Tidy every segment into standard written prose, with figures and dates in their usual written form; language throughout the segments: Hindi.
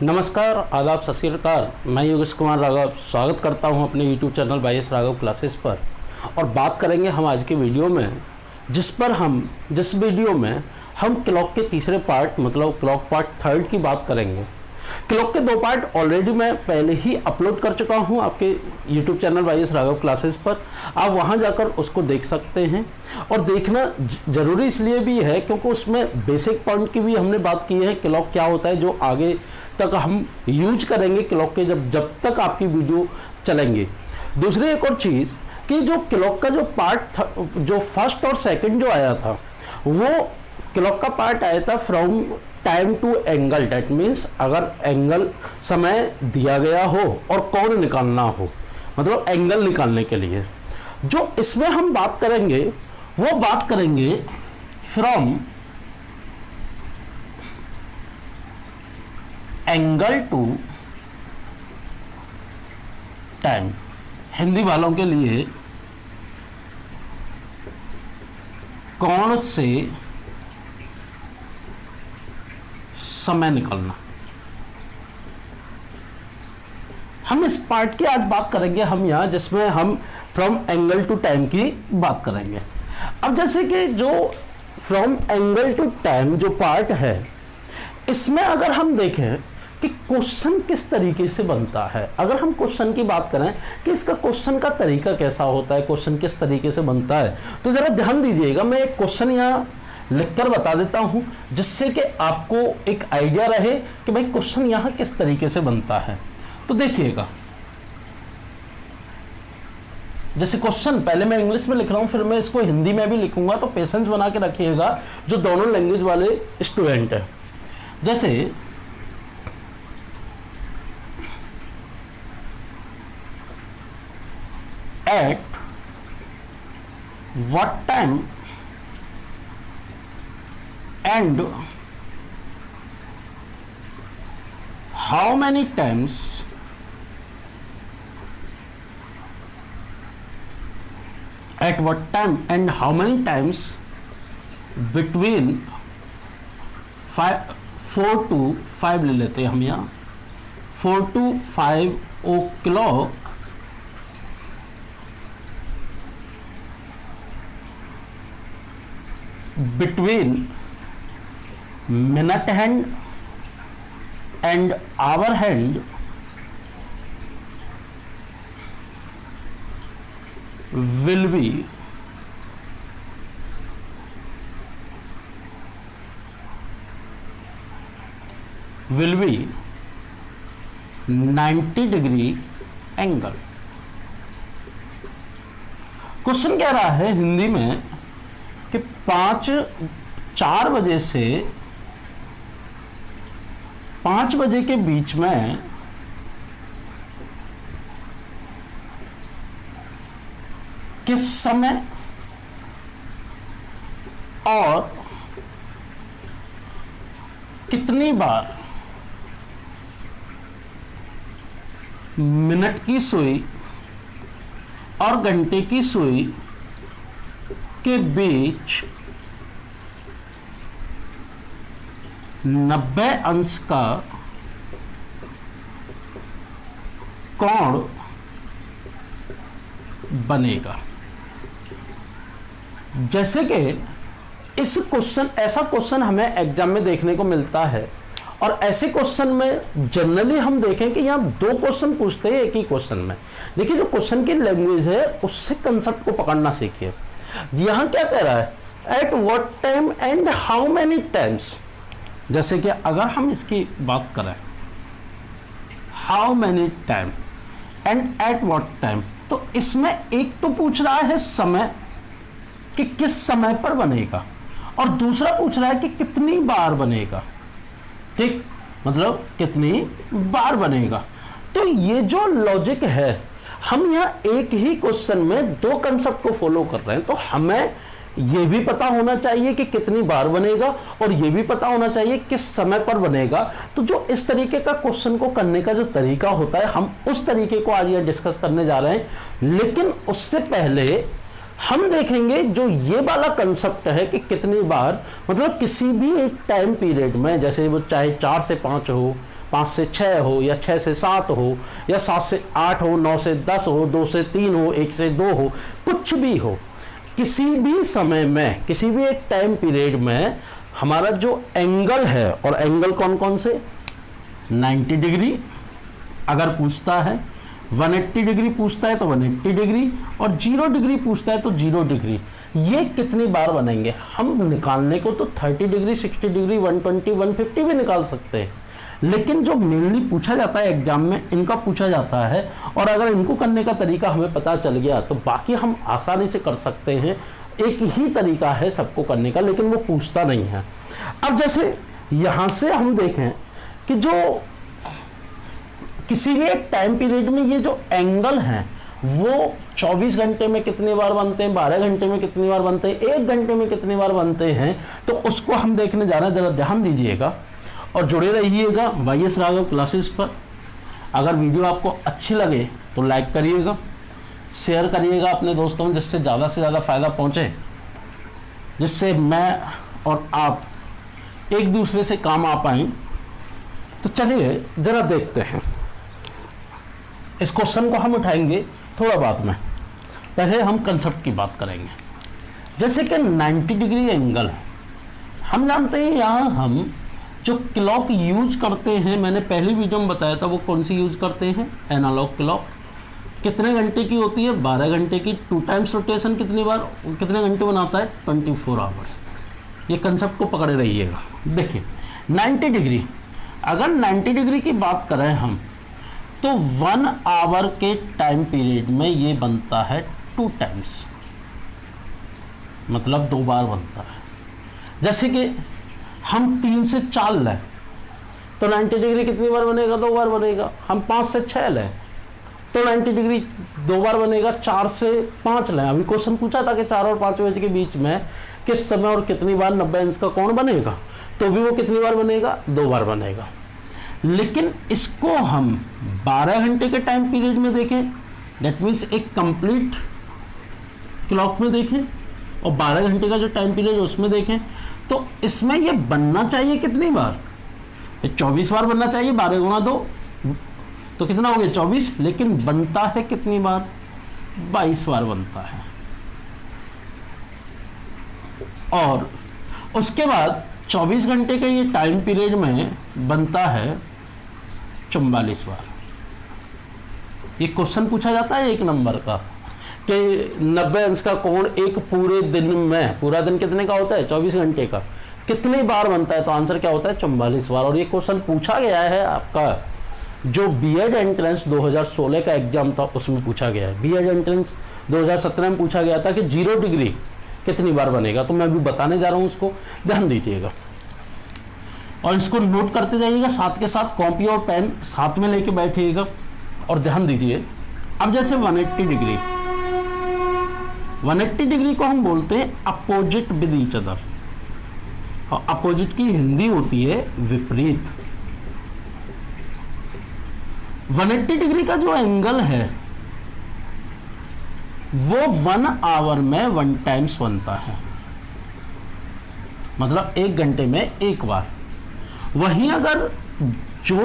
नमस्कार, आदाब, सत श्री अकाल। मैं योगेश कुमार राघव स्वागत करता हूं अपने YouTube channel YS Raghav classes पर। और बात करेंगे हम आज के वीडियो में, जिस वीडियो में हम क्लॉक के तीसरे पार्ट मतलब क्लॉक पार्ट थर्ड की बात करेंगे। क्लॉक के दो पार्ट ऑलरेडी मैं पहले ही अपलोड कर चुका हूं आपके YouTube channel YS Raghav classes पर। आप वहां जाकर उसको देख सकते हैं। और देखना ज़रूरी इसलिए भी है क्योंकि उसमें बेसिक पॉइंट की भी हमने बात की है। क्लॉक क्या होता है जो आगे तक हम यूज करेंगे क्लॉक के जब तक आपकी वीडियो चलेंगे। दूसरी एक और चीज़ कि जो क्लॉक का जो पार्ट था, जो फर्स्ट और सेकंड जो आया था, वो क्लॉक का पार्ट आया था from time to angle. That means अगर एंगल समय दिया गया हो और कोण निकालना हो, मतलब एंगल निकालने के लिए जो इसमें हम बात करेंगे वो बात करेंगे from angle to time. Hindi वालों के लिए कोण से समय निकालना। हम इस पार्ट की आज बात करेंगे हम यहाँ, जिसमें हम फ्रॉम एंगल टू टाइम की बात करेंगे। अब जैसे कि जो फ्रॉम एंगल टू टाइम जो पार्ट है, इसमें अगर हम देखें कि क्वेश्चन किस तरीके से बनता है, अगर हम क्वेश्चन की बात करें कि इसका क्वेश्चन का तरीका कैसा होता है, क्वेश्चन किस तरीके से बनता है, तो जरा ध्यान दीजिएगा। मैं एक क्वेश्चन यहाँ लिखकर बता देता हूं जिससे कि आपको एक आइडिया रहे कि भाई क्वेश्चन यहाँ किस तरीके से बनता है। तो देखिएगा, जैसे क्वेश्चन पहले मैं इंग्लिश में लिख रहा हूं, फिर मैं इसको हिंदी में भी लिखूंगा, तो पेशेंस बना के रखिएगा जो दोनों लैंग्वेज वाले स्टूडेंट हैं। जैसे at what time and how many times at what time and how many times between 4 to 5 ले लेते हैं हम यहाँ, 4 to 5 o'clock between minute hand and hour hand will be 90 degree angle. Question कह रहा है हिंदी में कि 4 बजे से 5 बजे के बीच में किस समय और कितनी बार मिनट की सुई और घंटे की सुई के बीच 90 अंश का कोण बनेगा। जैसे कि इस क्वेश्चन, ऐसा क्वेश्चन हमें एग्जाम में देखने को मिलता है, और ऐसे क्वेश्चन में जनरली हम देखें कि यहाँ 2 क्वेश्चन पूछते हैं एक ही क्वेश्चन में। देखिए, जो क्वेश्चन की लैंग्वेज है उससे कंसेप्ट को पकड़ना सीखिए। यहां क्या कह रहा है, at what time and how many times. जैसे कि अगर हम इसकी बात करें how many time and at what time, तो इसमें एक तो पूछ रहा है समय कि किस समय पर बनेगा, और दूसरा पूछ रहा है कि कितनी बार बनेगा। ठीक, मतलब कितनी बार बनेगा। तो ये जो लॉजिक है, हम यहाँ एक ही क्वेश्चन में 2 कंसेप्ट को फॉलो कर रहे हैं। तो हमें ये भी पता होना चाहिए कि कितनी बार बनेगा, और ये भी पता होना चाहिए किस समय पर बनेगा। तो जो इस तरीके का क्वेश्चन को करने का जो तरीका होता है, हम उस तरीके को आज ये डिस्कस करने जा रहे हैं। लेकिन उससे पहले हम देखेंगे जो ये वाला कंसेप्ट है कि कितनी बार, मतलब किसी भी एक टाइम पीरियड में, जैसे वो चाहे 4 से 5 हो, 5 से 6 हो या 6 से 7 हो या 7 से 8 हो, 9 से 10 हो, 2 से 3 हो, 1 से 2 हो, कुछ भी हो, किसी भी समय में, किसी भी एक टाइम पीरियड में हमारा जो एंगल है, और एंगल कौन कौन से, 90 डिग्री अगर पूछता है, 180 डिग्री पूछता है तो 180 डिग्री, और 0 डिग्री पूछता है तो 0 डिग्री, ये कितनी बार बनेंगे हम निकालने को तो 30 डिग्री, 60 डिग्री, 120, 150 भी निकाल सकते हैं, लेकिन जो मेनली पूछा जाता है एग्जाम में, इनका पूछा जाता है, और अगर इनको करने का तरीका हमें पता चल गया तो बाकी हम आसानी से कर सकते हैं। एक ही तरीका है सबको करने का, लेकिन वो पूछता नहीं है। अब जैसे यहां से हम देखें कि जो किसी भी एक टाइम पीरियड में ये जो एंगल हैं वो 24 घंटे में कितनी बार बनते हैं, 12 घंटे में कितनी बार बनते हैं, 1 घंटे में कितनी बार बनते हैं, तो उसको हम देखने जा रहे हैं। जरा ध्यान दीजिएगा और जुड़े रहिएगा YS राघव क्लासेस पर। अगर वीडियो आपको अच्छी लगे तो लाइक करिएगा, शेयर करिएगा अपने दोस्तों में, जिससे ज़्यादा से ज़्यादा फायदा पहुँचे, जिससे मैं और आप एक दूसरे से काम आ पाएँ। तो चलिए जरा देखते हैं, इस क्वेश्चन को हम उठाएंगे थोड़ा बाद में, पहले हम कंसेप्ट की बात करेंगे। जैसे कि 90 डिग्री एंगल, हम जानते हैं यहाँ हम जो क्लॉक यूज करते हैं, मैंने पहली वीडियो में बताया था वो कौन सी यूज करते हैं, एनालॉग क्लॉक। कितने घंटे की होती है, 12 घंटे की। 2 टाइम्स रोटेशन कितनी बार, कितने घंटे बनाता है, 24 आवर्स। ये कंसेप्ट को पकड़े रहिएगा। देखिए 90 डिग्री, अगर 90 डिग्री की बात करें हम तो 1 आवर के टाइम पीरियड में ये बनता है 2 टाइम्स, मतलब 2 बार बनता है। जैसे कि हम 3 से 4 लें तो 90 डिग्री कितनी बार बनेगा, 2 बार बनेगा। हम 5 से 6 लें तो 90 डिग्री 2 बार बनेगा। 4 से 5 लें, अभी क्वेश्चन पूछा था कि 4 और 5 बजे के बीच में किस समय और कितनी बार 90 अंश का कोण बनेगा, तो भी वो कितनी बार बनेगा, 2 बार बनेगा। लेकिन इसको हम 12 घंटे के टाइम पीरियड में देखें, डेट मीन्स एक कंप्लीट क्लॉक में देखें, और 12 घंटे का जो टाइम पीरियड उसमें देखें, तो इसमें ये बनना चाहिए कितनी बार, 24 बार बनना चाहिए। 12 गुणा 2 तो कितना हो गया, 24। लेकिन बनता है कितनी बार, 22 बार बनता है। और उसके बाद 24 घंटे के ये टाइम पीरियड में बनता है 44 बार। ये क्वेश्चन पूछा जाता है 1 नंबर का कि 90 अंश का कोण एक पूरे दिन में, पूरा दिन कितने का होता है, 24 घंटे का, कितनी बार बनता है, तो आंसर क्या होता है, 44 बार। और ये क्वेश्चन पूछा गया है आपका जो बीएड एंट्रेंस 2016 का एग्जाम था उसमें पूछा गया है। बीएड एंट्रेंस 2017 में पूछा गया था कि 0 डिग्री कितनी बार बनेगा, तो मैं अभी बताने जा रहा हूं, उसको ध्यान दीजिएगा और इसको नोट करते जाइएगा। साथ के साथ कॉपी और पेन साथ में लेके बैठिएगा और ध्यान दीजिए। अब जैसे 180 डिग्री, 180 डिग्री को हम बोलते हैं अपोजिट विद ईच अदर, और अपोजिट की हिंदी होती है विपरीत। 180 डिग्री का जो एंगल है वो 1 आवर में 1 टाइम्स बनता है, मतलब 1 घंटे में 1 बार। वहीं अगर जो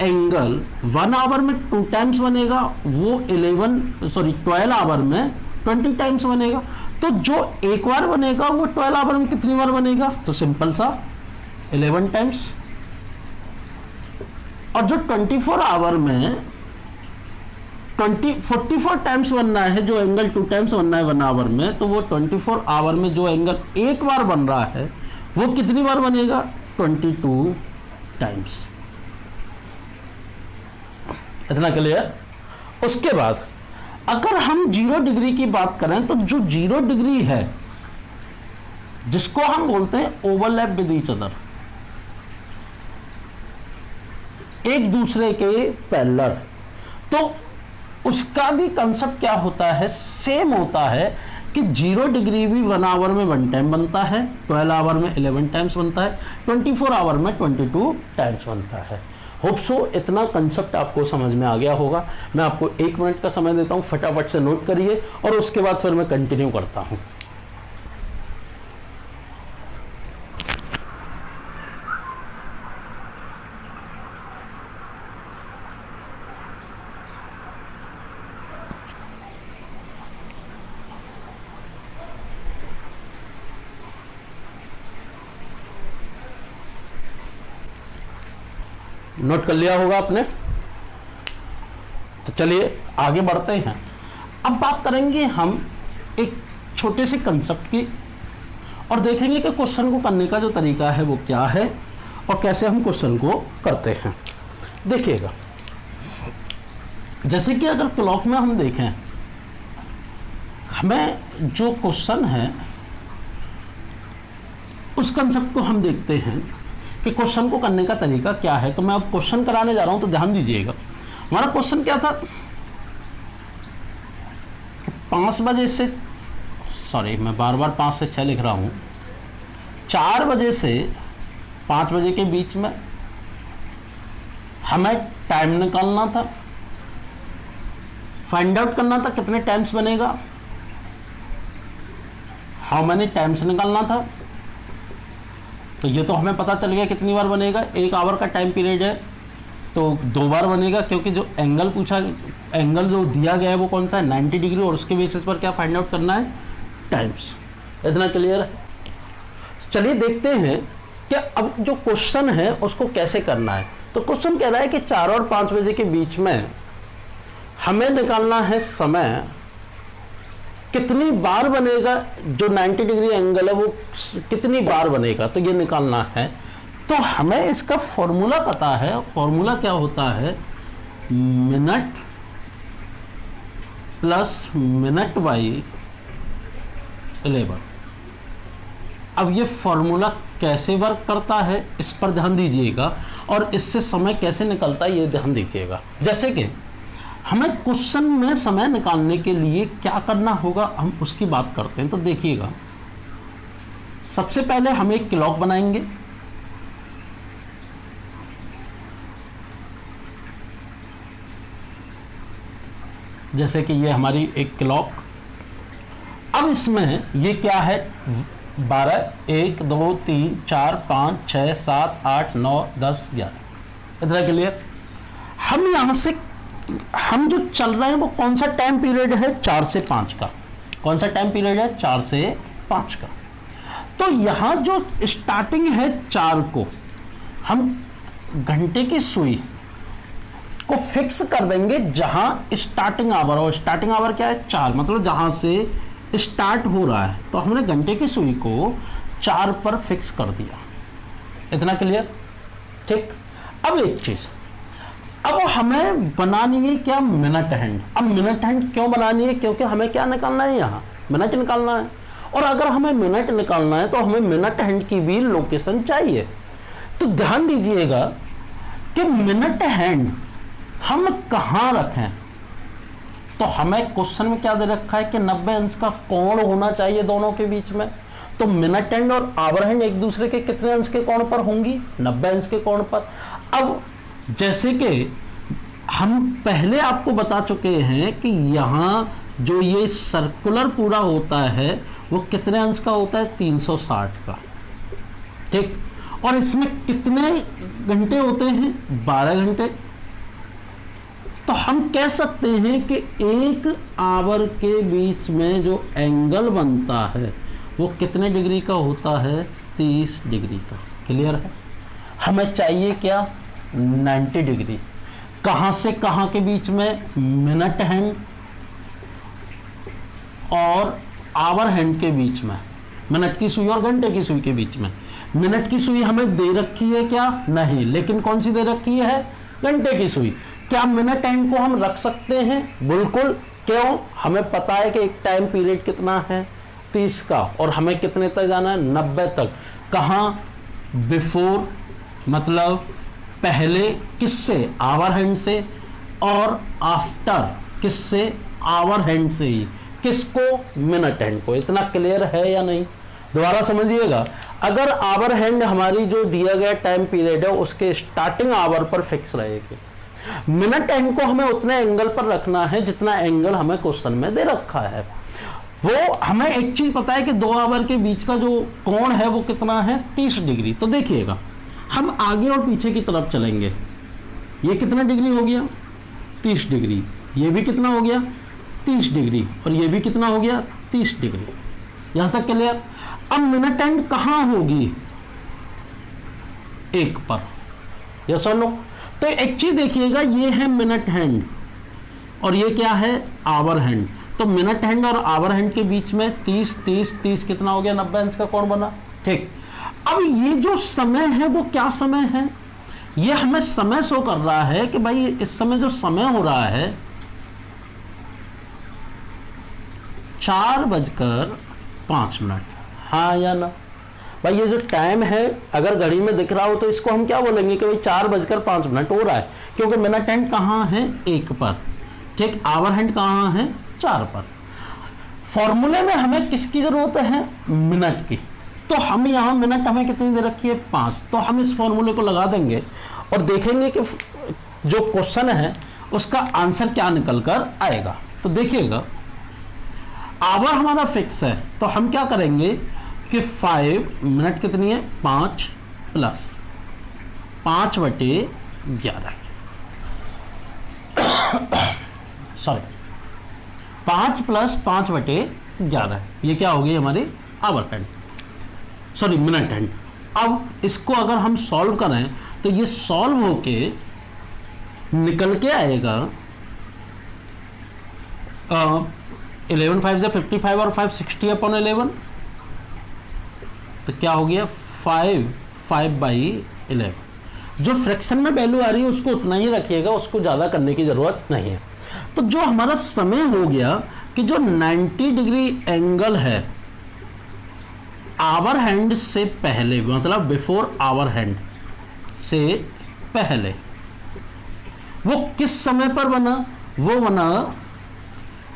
एंगल 1 आवर में 2 टाइम्स बनेगा वो 12 आवर में 20 टाइम्स बनेगा। तो जो 1 बार बनेगा वो 12 आवर में कितनी बार बनेगा, तो सिंपल सा 11 टाइम्स। और जो 24 आवर में 44 टाइम्स बनना है, जो एंगल 2 टाइम्स बनना है 1 आवर में, तो वो 24 आवर में जो एंगल 1 बार बन रहा है वो कितनी बार बनेगा, 22 टाइम्स। इतना क्लियर। उसके बाद अगर हम 0 डिग्री की बात करें तो जो 0 डिग्री है जिसको हम बोलते हैं ओवरलैप विद ईच अदर, एक दूसरे के पैरेलल, तो उसका भी कंसेप्ट क्या होता है, सेम होता है कि 0 डिग्री भी 1 आवर में 1 टाइम बनता है, 12 आवर में 11 टाइम्स बनता है, 24 आवर में 22 टाइम्स बनता है। होप सो इतना कंसेप्ट आपको समझ में आ गया होगा। मैं आपको 1 मिनट का समय देता हूं, फटाफट से नोट करिए और उसके बाद फिर मैं कंटिन्यू करता हूं। नोट कर लिया होगा आपने। तो चलिए आगे बढ़ते हैं। अब बात करेंगे हम एक छोटे से कंसेप्ट की और देखेंगे कि क्वेश्चन को करने का जो तरीका है वो क्या है और कैसे हम क्वेश्चन को करते हैं। देखिएगा, जैसे कि अगर क्लॉक में हम देखें, हमें जो क्वेश्चन है उस कंसेप्ट को हम देखते हैं कि क्वेश्चन को करने का तरीका क्या है। तो मैं अब क्वेश्चन कराने जा रहा हूं, तो ध्यान दीजिएगा। हमारा क्वेश्चन क्या था कि 5 बजे से, सॉरी मैं बार बार 5 से 6 लिख रहा हूं, 4 बजे से 5 बजे के बीच में हमें टाइम निकालना था, फाइंड आउट करना था कितने टाइम्स बनेगा, हाउ मैनी टाइम्स निकालना था। तो ये तो हमें पता चल गया कितनी बार बनेगा, 1 आवर का टाइम पीरियड है तो 2 बार बनेगा, क्योंकि जो एंगल पूछा, एंगल जो दिया गया है वो कौन सा है, 90 डिग्री, और उसके बेसिस पर क्या फाइंड आउट करना है, टाइम्स। इतना क्लियर है। चलिए देखते हैं कि अब जो क्वेश्चन है उसको कैसे करना है। तो क्वेश्चन कह रहा है कि 4 और 5 बजे के बीच में हमें निकालना है समय, कितनी बार बनेगा, जो 90 डिग्री एंगल है वो कितनी बार बनेगा, तो ये निकालना है। तो हमें इसका फॉर्मूला पता है। फॉर्मूला क्या होता है, मिनट प्लस मिनट बाई 11। अब ये फॉर्मूला कैसे वर्क करता है इस पर ध्यान दीजिएगा, और इससे समय कैसे निकलता है ये ध्यान दीजिएगा। जैसे कि हमें क्वेश्चन में समय निकालने के लिए क्या करना होगा, हम उसकी बात करते हैं। तो देखिएगा, सबसे पहले हम एक क्लॉक बनाएंगे। जैसे कि ये हमारी एक क्लॉक, अब इसमें ये क्या है, 12, 1, 2, 3, 4, 5, 6, 7, 8, 9, 10, 11। इतना क्लियर। हम यहां से हम जो चल रहे हैं वो कौन सा टाइम पीरियड है, 4 से 5 का। कौन सा टाइम पीरियड है, 4 से 5 का। तो यहां जो स्टार्टिंग है 4 को हम घंटे की सुई को फिक्स कर देंगे जहां स्टार्टिंग आवर हो। स्टार्टिंग आवर क्या है, 4, मतलब जहां से स्टार्ट हो रहा है। तो हमने घंटे की सुई को 4 पर फिक्स कर दिया। इतना क्लियर, ठीक। अब एक चीज, अब हमें बनानी है क्या, मिनट हैंड। अब मिनट हैंड क्यों बनानी है, क्योंकि हमें क्या निकालना है, यहाँ मिनट निकालना है। और अगर हमें मिनट निकालना है तो हमें मिनट हैंड की भी लोकेशन चाहिए। तो ध्यान दीजिएगा कि मिनट हैंड हम कहाँ रखें। तो हमें क्वेश्चन में क्या दे रखा है कि 90 अंश का कोण होना चाहिए दोनों के बीच में। तो मिनट हैंड और आवर हैंड एक दूसरे के कितने अंश के कोण पर होंगी, 90 अंश के कोण पर। अब जैसे कि हम पहले आपको बता चुके हैं कि यहाँ जो ये सर्कुलर पूरा होता है वो कितने अंश का होता है, 360 का, ठीक। और इसमें कितने घंटे होते हैं, 12 घंटे। तो हम कह सकते हैं कि 1 आवर के बीच में जो एंगल बनता है वो कितने डिग्री का होता है, 30 डिग्री का। क्लियर है। हमें चाहिए क्या, 90 डिग्री। कहां से कहां के बीच में, मिनट हैंड और आवर हैंड के बीच में, मिनट की सुई और घंटे की सुई के बीच में। मिनट की सुई हमें दे रखी है क्या, नहीं, लेकिन कौन सी दे रखी है, घंटे की सुई। क्या मिनट हैंड को हम रख सकते हैं, बिल्कुल। क्यों, हमें पता है कि एक टाइम पीरियड कितना है, 30 का, और हमें कितने तक जाना है, 90 तक। कहां, बिफोर, मतलब पहले किससे, आवर हैंड से, और आफ्टर किससे, आवर हैंड से ही। किसको, मिनट हैंड को। इतना क्लियर है या नहीं, दोबारा समझिएगा। अगर आवर हैंड हमारी जो दिया गया टाइम पीरियड है उसके स्टार्टिंग आवर पर फिक्स रहेगी, मिनट हैंड को हमें उतने एंगल पर रखना है जितना एंगल हमें क्वेश्चन में दे रखा है। वो हमें एक चीज पता है कि 2 आवर के बीच का जो कोण है वो कितना है, 30 डिग्री। तो देखिएगा, हम आगे और पीछे की तरफ चलेंगे। ये कितना डिग्री हो गया, 30 डिग्री। ये भी कितना हो गया, 30 डिग्री। और ये भी कितना हो गया, 30 डिग्री। यहां तक क्लियर। अब मिनट हैंड कहां होगी, 1 पर, यस और नो। तो एक चीज देखिएगा, ये है मिनट हैंड और ये क्या है, आवर हैंड। तो मिनट हैंड और आवर हैंड के बीच में 30 30 30 कितना हो गया, 90 अंश का कोण बना। ठीक, अब ये जो समय है वो क्या समय है, ये हमें समय शो कर रहा है कि भाई इस समय जो समय हो रहा है 4:05। हाँ या ना भाई, ये जो टाइम है अगर घड़ी में दिख रहा हो तो इसको हम क्या बोलेंगे कि भाई 4:05 हो रहा है, क्योंकि मिनट हैंड कहाँ है, 1 पर। ठीक, आवर हैंड कहाँ है, 4 पर। फॉर्मूले में हमें किसकी जरूरत है, मिनट की। तो हम यहाँ मिनट हमें कितनी दे रखी है, 5। तो हम इस फॉर्मूले को लगा देंगे और देखेंगे कि जो क्वेश्चन है उसका आंसर क्या निकल कर आएगा। तो देखिएगा, आवर हमारा फिक्स है तो हम क्या करेंगे कि 5 मिनट कितनी है, 5 प्लस 5/11 सॉरी 5 प्लस 5/11, ये क्या होगी हमारी hour hand, sorry minute hand. अब इसको अगर हम सॉल्व करें तो ये सॉल्व होके निकल के आएगा 11 5 से 55 और 5 60/11। तो क्या हो गया, 5/11। जो फ्रैक्शन में वैल्यू आ रही है उसको उतना ही रखिएगा, उसको ज़्यादा करने की ज़रूरत नहीं है। तो जो हमारा समय हो गया कि जो 90 डिग्री एंगल है आवर हैंड से पहले, मतलब बिफोर आवर हैंड से पहले, वो किस समय पर बना, वो बना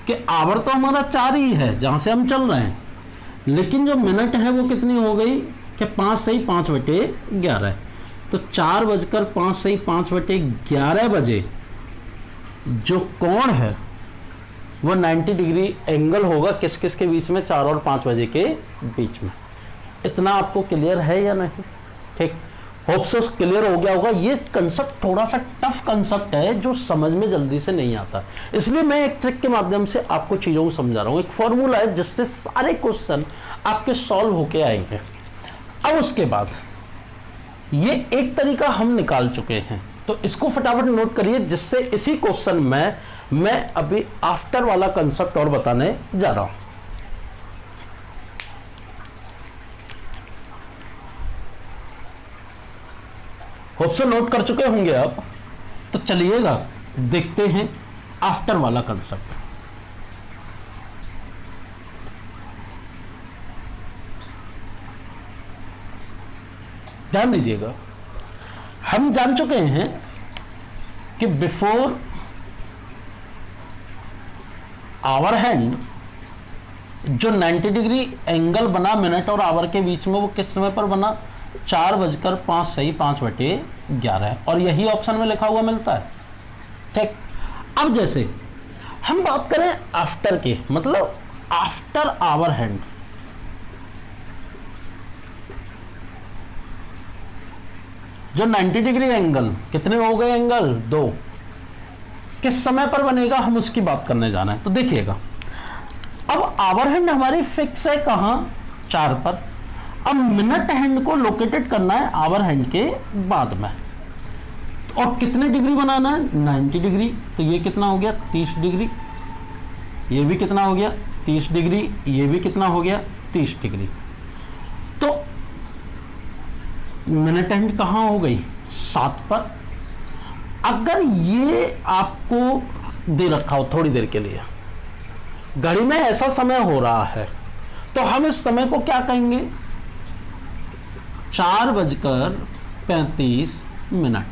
कि आवर तो हमारा 4 ही है जहां से हम चल रहे हैं, लेकिन जो मिनट है वो कितनी हो गई कि 5 से 5/11। तो 4:05 से 5/11 बजे जो कोण है वो 90 डिग्री एंगल होगा किस किस के बीच में, 4 और 5 बजे के बीच में। इतना आपको क्लियर है या नहीं? ठीक, होप सो क्लियर हो गया होगा। ये कंसेप्ट थोड़ा सा टफ कंसेप्ट है जो समझ में जल्दी से नहीं आता, इसलिए मैं एक ट्रिक के माध्यम से आपको चीज़ों को समझा रहा हूँ। एक फॉर्मूला है जिससे सारे क्वेश्चन आपके सॉल्व होके आएंगे। अब उसके बाद ये एक तरीका हम निकाल चुके हैं, तो इसको फटाफट नोट करिए, जिससे इसी क्वेश्चन में मैं अभी आफ्टर वाला कंसेप्ट और बताने जा रहा हूं। होप से नोट कर चुके होंगे आप, तो चलिएगा देखते हैं आफ्टर वाला कंसेप्ट। ध्यान दीजिएगा, हम जान चुके हैं कि बिफोर आवर हैंड जो 90 डिग्री एंगल बना मिनट और आवर के बीच में, वो किस समय पर बना, 4:05 से 5/11, और यही ऑप्शन में लिखा हुआ मिलता है। ठीक, अब जैसे हम बात करें आफ्टर की, मतलब आफ्टर आवर हैंड, जो 90 डिग्री एंगल, कितने हो गए एंगल, 2, किस समय पर बनेगा, हम उसकी बात करने जाना है। तो देखिएगा, अब आवर हैंड हमारी फिक्स है कहां, 4 पर। अब मिनट हैंड को लोकेटेड करना है आवर हैंड के बाद में, और कितने डिग्री बनाना है, 90 डिग्री। तो ये कितना हो गया, 30 डिग्री, ये भी कितना हो गया, 30 डिग्री, ये भी कितना हो गया, 30 डिग्री। तो मिनट हैंड कहाँ हो गई, 7 पर। अगर ये आपको दे रखा हो थोड़ी देर के लिए, घड़ी में ऐसा समय हो रहा है, तो हम इस समय को क्या कहेंगे, 4:35।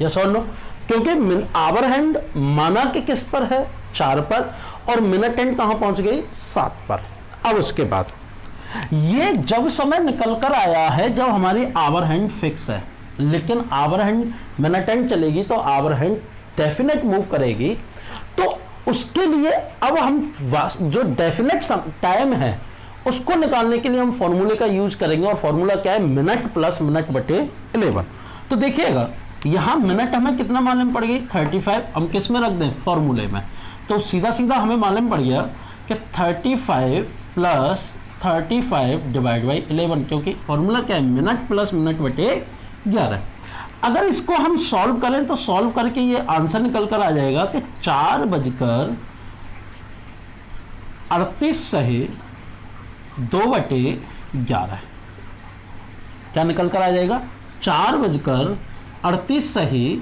यस और नो, क्योंकि आवर हैंड माना कि किस पर है, 4 पर, और मिनट हैंड कहां पहुंच गई, 7 पर। अब उसके बाद ये जब समय निकल कर आया है जब हमारी आवर हैंड फिक्स है, लेकिन आवर हैंड मिनट हैंड चलेगी तो आवर हैंड डेफिनेट मूव करेगी। तो उसके लिए अब हम जो डेफिनेट टाइम है उसको निकालने के लिए हम फॉर्मूले का यूज करेंगे, और फॉर्मूला क्या है, मिनट प्लस मिनट/11। तो देखिएगा, यहां मिनट हमें कितना मालूम पड़ गई, 35। हम किस में रख दें, फॉर्मूले में। तो सीधा सीधा हमें मालूम पड़ गया कि 35 प्लस 35 डिवाइड बाई 11, क्योंकि फॉर्मूला क्या है, मिनट प्लस मिनट/11। अगर इसको हम सॉल्व करें तो सॉल्व करके ये आंसर निकल कर आ जाएगा कि 4:38 सही 2/11। क्या निकल कर आ जाएगा? 4:38 सही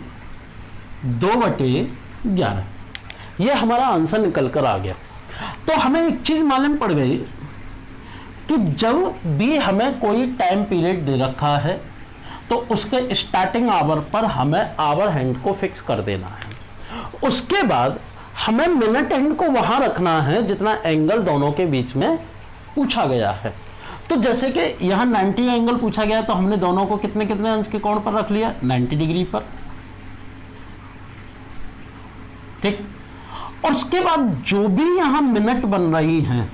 2/11। ये हमारा आंसर निकल कर आ गया। तो हमें एक चीज मालूम पड़ गई कि जब भी हमें कोई टाइम पीरियड दे रखा है तो उसके स्टार्टिंग आवर पर हमें आवर हैंड को फिक्स कर देना है। उसके बाद हमें मिनट हैंड को वहां रखना है जितना एंगल दोनों के बीच में पूछा गया है। तो जैसे कि यहां 90 एंगल पूछा गया तो हमने दोनों को कितने कितने अंश के कोण पर रख लिया? 90 डिग्री पर। ठीक। और उसके बाद जो भी यहां मिनट बन रही हैं,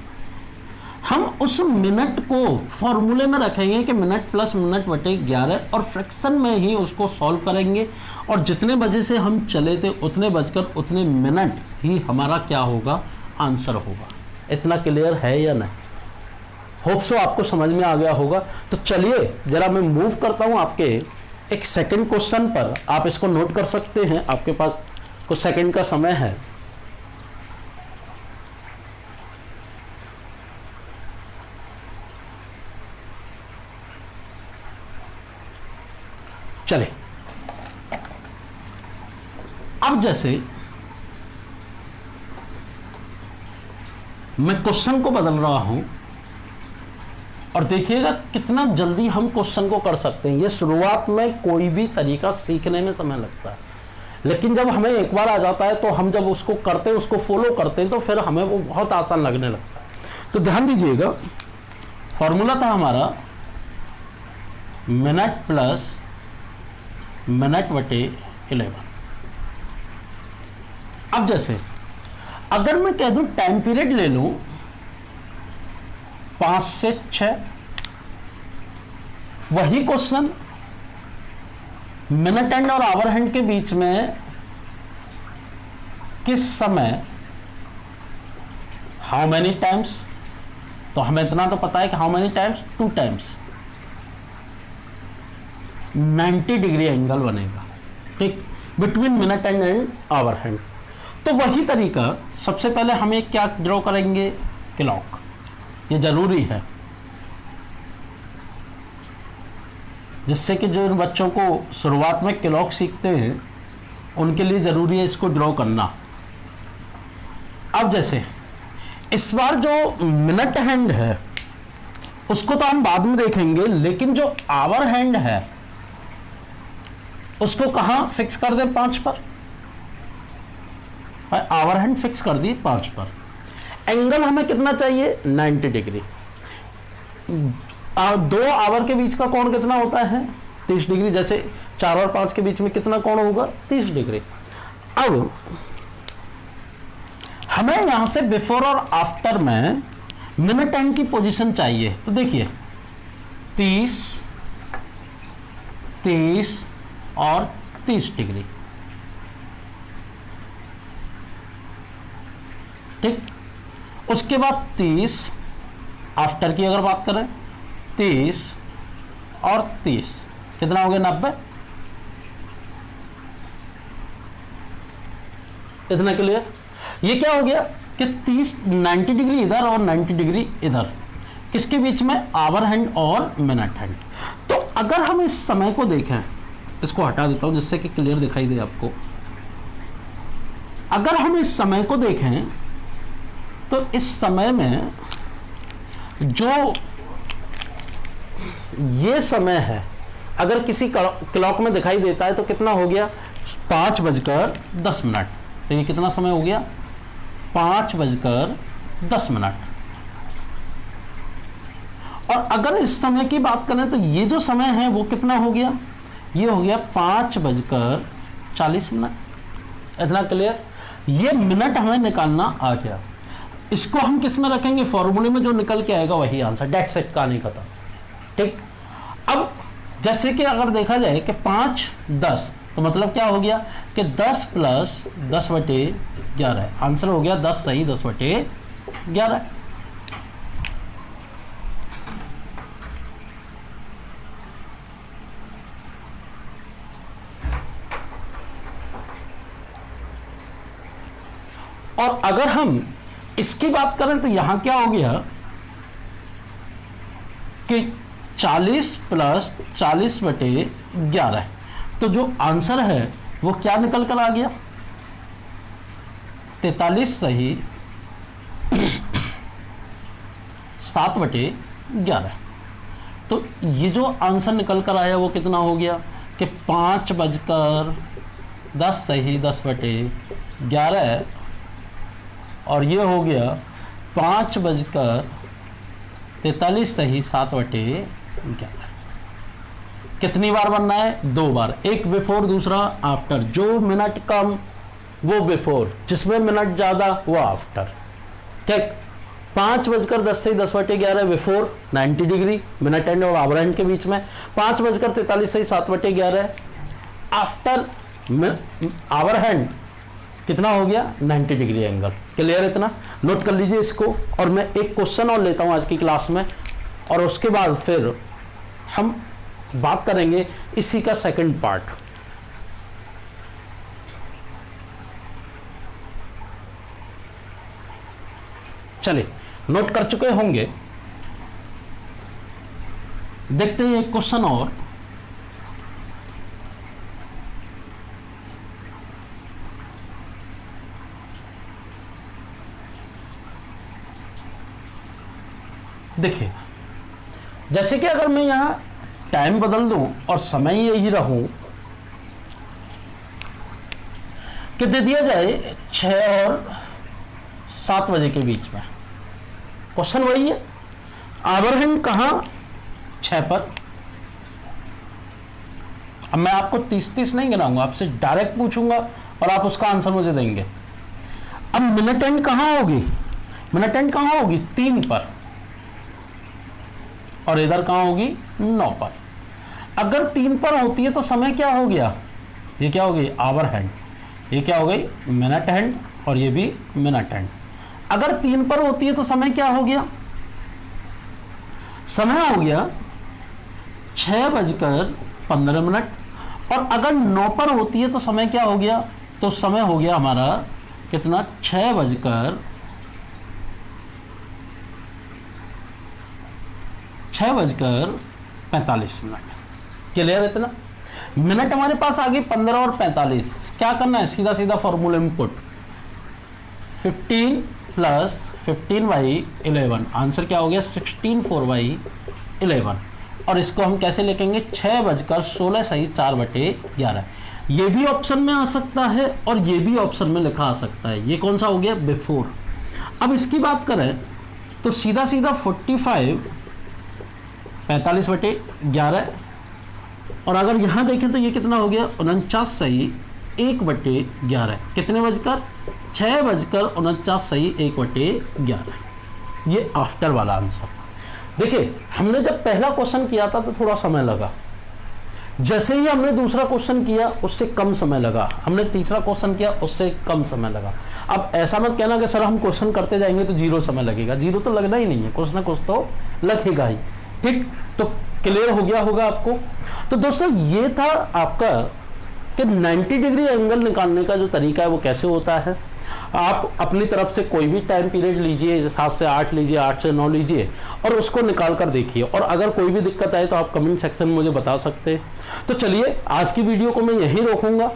हम उस मिनट को फॉर्मूले में रखेंगे कि मिनट प्लस मिनट बटे 11 और फ्रैक्शन में ही उसको सॉल्व करेंगे और जितने बजे से हम चले थे उतने बजकर उतने मिनट ही हमारा क्या होगा? आंसर होगा। इतना क्लियर है या नहीं? होप सो आपको समझ में आ गया होगा। तो चलिए जरा मैं मूव करता हूं आपके एक सेकंड क्वेश्चन पर। आप इसको नोट कर सकते हैं, आपके पास कुछ सेकंड का समय है। चले, अब जैसे मैं क्वेश्चन को बदल रहा हूं और देखिएगा कितना जल्दी हम क्वेश्चन को कर सकते हैं। ये शुरुआत में कोई भी तरीका सीखने में समय लगता है, लेकिन जब हमें एक बार आ जाता है तो हम जब उसको करते हैं, उसको फॉलो करते हैं, तो फिर हमें वो बहुत आसान लगने लगता है। तो ध्यान दीजिएगा, फॉर्मूला था हमारा मिनट प्लस मिनट बटे 11। अब जैसे अगर मैं कह दूं टाइम पीरियड ले लूं 5 से 6, वही क्वेश्चन मिनट हैंड और आवर हैंड के बीच में किस समय हाउ मैनी टाइम्स, तो हमें इतना तो पता है कि how many times, 2 times 90 degree angle बनेगा। ठीक, between minute hand and hour hand. तो वही तरीका सबसे पहले हमें क्या ड्रॉ करेंगे? क्लॉक। ये जरूरी है, जिससे कि जो बच्चों को शुरुआत में क्लॉक सीखते हैं उनके लिए जरूरी है इसको ड्रॉ करना। अब जैसे इस बार जो मिनट हैंड है उसको तो हम बाद में देखेंगे, लेकिन जो आवर हैंड है उसको कहां फिक्स कर दे? 5 पर। आवर हैंड फिक्स कर दिए 5 पर। एंगल हमें कितना चाहिए? 90 डिग्री। 2 आवर के बीच का कोण कितना होता है? 30 डिग्री। जैसे 4 और 5 के बीच में कितना कोण होगा? 30 डिग्री। अब हमें यहां से बिफोर और आफ्टर में मिनट हैंड की पोजीशन चाहिए। तो देखिए 30, 30 और 30 डिग्री। ठीक, उसके बाद 30 आफ्टर की अगर बात करें, 30 और 30 कितना हो गया? 90। इतना क्लियर? ये क्या हो गया कि 90 डिग्री इधर और 90 डिग्री इधर, किसके बीच में? आवर हैंड और मिनट हैंड। तो अगर हम इस समय को देखें, इसको हटा देता हूं जिससे कि क्लियर दिखाई दे आपको। अगर हम इस समय को देखें तो इस समय में जो ये समय है अगर किसी क्लॉक में दिखाई देता है तो कितना हो गया? 5:10। तो ये कितना समय हो गया? 5:10। और अगर इस समय की बात करें तो ये जो समय है वो कितना हो गया? ये हो गया 5:40। इतना क्लियर? ये मिनट हमें निकालना आ गया। इसको हम किस में रखेंगे? फॉर्मूले में जो निकल के आएगा वही आंसर। डेट्स इट, कहानी खत्म। ठीक, अब जैसे कि अगर देखा जाए कि 5:10 तो मतलब क्या हो गया कि 10 + 10/11। आंसर हो गया 10 सही 10/11। और अगर हम इसकी बात करें तो यहां क्या हो गया कि 40 प्लस 40/11, तो जो आंसर है वो क्या निकल कर आ गया, 43 सही 7/11। तो ये जो आंसर निकल कर आया वो कितना हो गया कि 5:10 सही 10/11, और ये हो गया 5:43 सही 7/11। कितनी बार बनना है, 2 बार, एक बिफोर दूसरा आफ्टर। जो मिनट कम वो बिफोर, जिसमें मिनट ज्यादा वो आफ्टर। ठीक, 5:10 सही 10/11 बिफोर 90 डिग्री, मिनट एंड और आवर एंड के बीच में। 5:43 सही 7/11 आफ्टर आवर हैंड कितना हो गया, 90 डिग्री एंगल। क्लियर, इतना नोट कर लीजिए इसको। और मैं एक क्वेश्चन और लेता हूं आज की क्लास में, और उसके बाद फिर हम बात करेंगे इसी का सेकंड पार्ट। चलिए, नोट कर चुके होंगे, देखते हैं एक क्वेश्चन और। देखिए, जैसे कि अगर मैं यहां टाइम बदल दूं और समय यही रहूं कि दे दिया जाए 6 और 7 बजे के बीच में, क्वेश्चन वही है, आवर हैंड कहां, 6 पर। अब मैं आपको 30-30 नहीं गिनाऊंगा, आपसे डायरेक्ट पूछूंगा और आप उसका आंसर मुझे देंगे। अब मिनट एंड कहां होगी, मिनट एंड कहां होगी, 3 पर, और इधर कहां होगी, 9 पर। अगर 3 पर होती है तो समय क्या हो गया, ये क्या हो गई, आवर हैंड, ये क्या हो गई, मिनट हैंड, और ये भी मिनट हैंड। अगर 3 पर होती है तो समय क्या हो गया, समय हो गया 6:15। और अगर 9 पर होती है तो समय क्या हो गया, तो समय हो गया हमारा कितना, 6:45। क्लियर, इतना। मिनट हमारे पास आ गए 15 और 45। क्या करना है, सीधा सीधा फॉर्मूला में पुट, 15 + 15/11, आंसर क्या हो गया, 16/4/11। और इसको हम कैसे लिखेंगे, 6:16 सही 4/11। ये भी ऑप्शन में आ सकता है और ये भी ऑप्शन में लिखा आ सकता है। ये कौन सा हो गया, बिफोर। अब इसकी बात करें तो सीधा सीधा 45/11, और अगर यहां देखें तो ये कितना हो गया, 49 सही 1/11। कितने बजकर, 6:49 सही 1/11। ये आफ्टर वाला आंसर। देखिए, हमने जब पहला क्वेश्चन किया था तो थोड़ा समय लगा, जैसे ही हमने दूसरा क्वेश्चन किया उससे कम समय लगा, हमने तीसरा क्वेश्चन किया उससे कम समय लगा। अब ऐसा मत कहना कि सर हम क्वेश्चन करते जाएंगे तो 0 समय लगेगा, 0 तो लगना ही नहीं है, कुछ ना कुछ तो लगेगा ही। ठीक, तो क्लियर हो गया होगा आपको। तो दोस्तों, ये था आपका कि 90 डिग्री एंगल निकालने का जो तरीका है वो कैसे होता है। आप अपनी तरफ से कोई भी टाइम पीरियड लीजिए, 7 से 8 लीजिए, 8 से 9 लीजिए, और उसको निकाल कर देखिए। और अगर कोई भी दिक्कत आए तो आप कमेंट सेक्शन में मुझे बता सकते हैं। तो चलिए, आज की वीडियो को मैं यहीं रोकूंगा,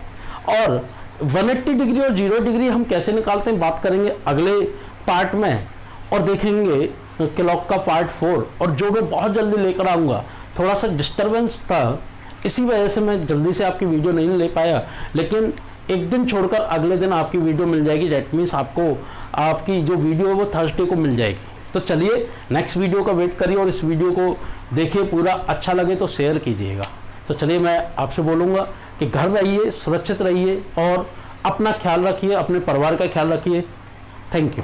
और 180 डिग्री और 0 डिग्री हम कैसे निकालते हैं बात करेंगे अगले पार्ट में, और देखेंगे क्लॉक का पार्ट 4। और जो मैं बहुत जल्दी लेकर आऊँगा, थोड़ा सा डिस्टर्बेंस था इसी वजह से मैं जल्दी से आपकी वीडियो नहीं ले पाया, लेकिन एक दिन छोड़कर अगले दिन आपकी वीडियो मिल जाएगी। डेट मीन्स आपको आपकी जो वीडियो है वो थर्सडे को मिल जाएगी। तो चलिए, नेक्स्ट वीडियो का वेट करिए और इस वीडियो को देखिए पूरा। अच्छा लगे तो शेयर कीजिएगा। तो चलिए, मैं आपसे बोलूँगा कि घर रहिए, सुरक्षित रहिए और अपना ख्याल रखिए, अपने परिवार का ख्याल रखिए। Thank you.